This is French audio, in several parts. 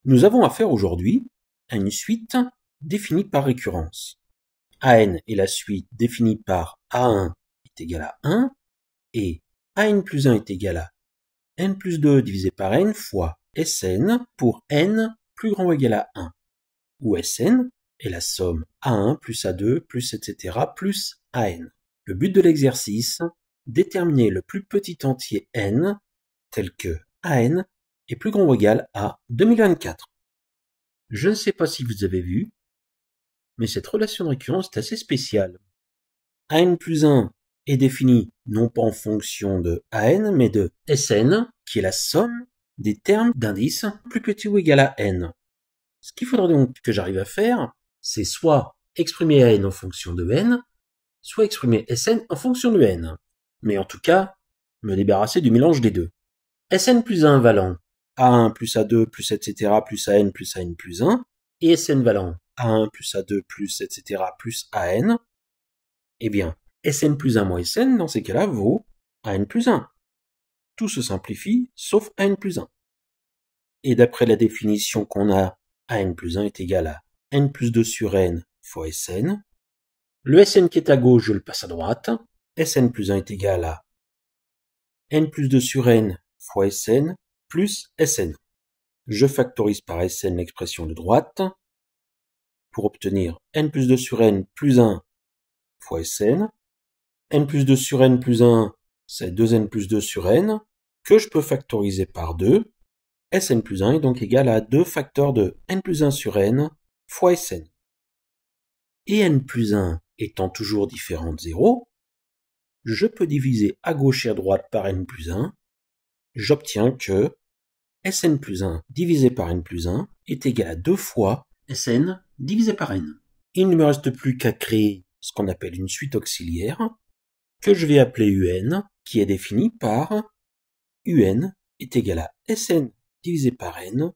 Nous avons affaire aujourd'hui à une suite définie par récurrence. AN est la suite définie par A1 est égal à 1 et AN plus 1 est égal à N plus 2 divisé par N fois Sn pour N plus grand ou égal à 1, où Sn est la somme A1 plus A2 plus etc. plus AN. Le but de l'exercice, déterminer le plus petit entier N tel que AN est plus grand ou égal à 2024. Je ne sais pas si vous avez vu, mais cette relation de récurrence est assez spéciale. AN plus 1 est défini non pas en fonction de AN, mais de Sn, qui est la somme des termes d'indices plus petit ou égal à N. Ce qu'il faudra donc que j'arrive à faire, c'est soit exprimer AN en fonction de N, soit exprimer Sn en fonction de N. Mais en tout cas, me débarrasser du mélange des deux. Sn plus 1 valant A1 plus A2 plus etc. plus AN plus plus 1, et Sn valant A1 plus A2 plus etc. plus AN, eh bien, Sn plus 1 moins Sn, dans ces cas-là, vaut AN plus 1. Tout se simplifie, sauf AN plus 1. Et d'après la définition qu'on a, AN plus 1 est égal à N plus 2 sur N fois Sn. Le Sn qui est à gauche, je le passe à droite. Sn plus 1 est égal à N plus 2 sur N fois Sn plus Sn. Je factorise par Sn l'expression de droite pour obtenir N plus 2 sur N plus 1 fois Sn. N plus 2 sur N plus 1, c'est 2N plus 2 sur N, que je peux factoriser par 2. Sn plus 1 est donc égal à 2 facteurs de N plus 1 sur N fois Sn. Et N plus 1 étant toujours différent de 0, je peux diviser à gauche et à droite par N plus 1. J'obtiens que Sn plus 1 divisé par N plus 1 est égal à 2 fois Sn divisé par N. Il ne me reste plus qu'à créer ce qu'on appelle une suite auxiliaire, que je vais appeler UN, qui est définie par UN est égal à Sn divisé par N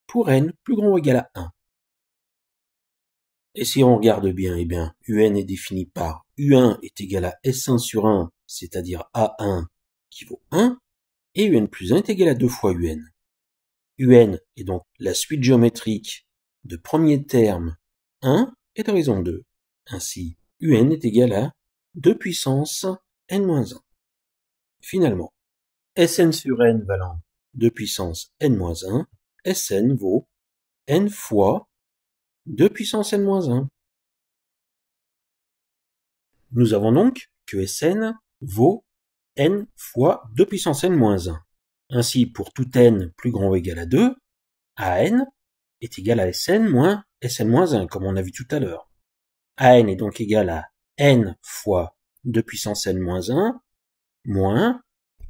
pour N plus grand ou égal à 1. Et si on regarde bien, eh bien, UN est défini par U1 est égal à S1 sur 1, c'est-à-dire A1 qui vaut 1, et UN plus 1 est égal à 2 fois UN. UN est donc la suite géométrique de premier terme 1 et d'horizon 2. Ainsi, UN est égal à 2 puissance n-1. Finalement, Sn sur n valant 2 puissance n-1, Sn vaut n fois 2 puissance n-1. Nous avons donc que Sn vaut n fois 2 puissance n-1. Ainsi, pour tout n plus grand ou égal à 2, An est égal à Sn moins Sn-1, comme on a vu tout à l'heure. An est donc égal à n fois 2 puissance n-1 moins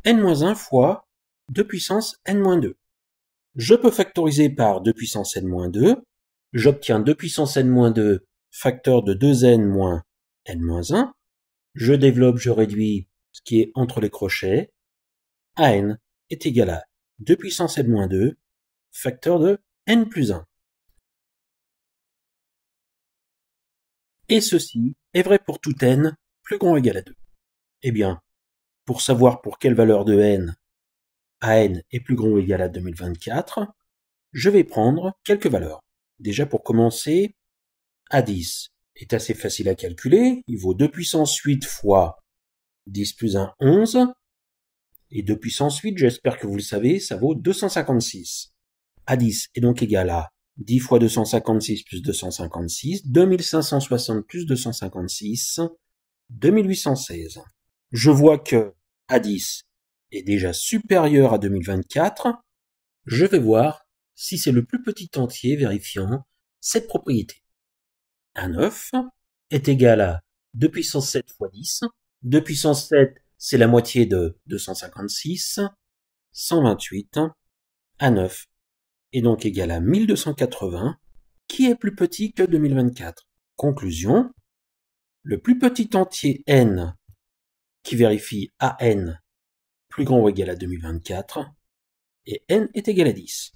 n-1 fois 2 puissance n-2. Je peux factoriser par 2 puissance n-2. J'obtiens 2 puissance n-2 facteur de 2n moins n-1. Je développe, je réduis ce qui est entre les crochets. An est égal à 2 puissance n-2 facteur de n plus 1. Et ceci est vrai pour tout n plus grand ou égal à 2. Eh bien, pour savoir pour quelle valeur de n An est plus grand ou égal à 2024, je vais prendre quelques valeurs. Déjà pour commencer, A10 est assez facile à calculer, il vaut 2 puissance 8 fois 10 plus 1, 11, et 2 puissance 8, j'espère que vous le savez, ça vaut 256. A10 est donc égal à 10 fois 256 plus 256, 2560 plus 256, 2816. Je vois que A10 est déjà supérieur à 2024. Je vais voir si c'est le plus petit entier vérifiant cette propriété. A9 est égal à 2 puissance 7 fois 10. 2 puissance 7, c'est la moitié de 256, 128. A9 est donc égal à 1280, qui est plus petit que 2024. Conclusion, le plus petit entier n qui vérifie AN plus grand ou égal à 2024, et n est égal à 10.